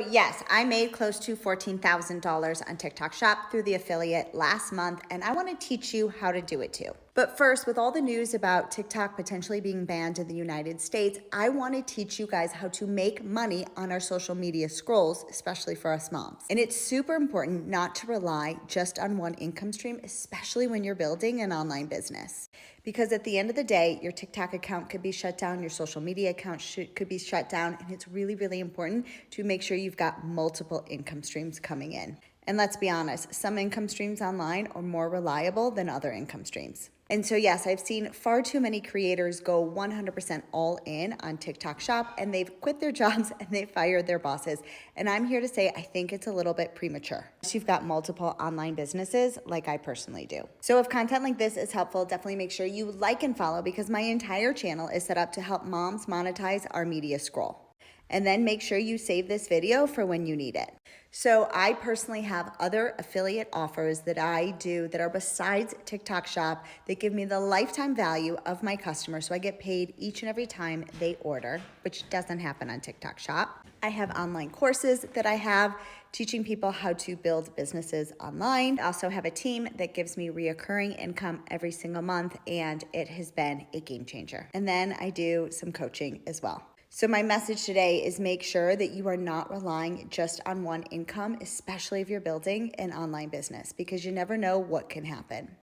Yes, I made close to $14,000 on TikTok Shop through the affiliate last month, and I want to teach you how to do it too. But first, with all the news about TikTok potentially being banned in the United States, I want to teach you guys how to make money on our social media scrolls, especially for us moms. And it's super important not to rely just on one income stream, especially when you're building an online business. Because at the end of the day, your TikTok account could be shut down, your social media account could be shut down, and it's really, really important to make sure you've got multiple income streams coming in. And let's be honest, some income streams online are more reliable than other income streams. And so yes, I've seen far too many creators go 100% all in on TikTok Shop, and they've quit their jobs and they fired their bosses. And I'm here to say I think it's a little bit premature. So you've got multiple online businesses like I personally do. So if content like this is helpful, definitely make sure you like and follow, because my entire channel is set up to help moms monetize our media scroll. And then make sure you save this video for when you need it. So I personally have other affiliate offers that I do that are besides TikTok Shop that give me the lifetime value of my customers. So I get paid each and every time they order, which doesn't happen on TikTok Shop. I have online courses that I have teaching people how to build businesses online. I also have a team that gives me reoccurring income every single month, and it has been a game changer. And then I do some coaching as well. So my message today is make sure that you are not relying just on one income, especially if you're building an online business, because you never know what can happen.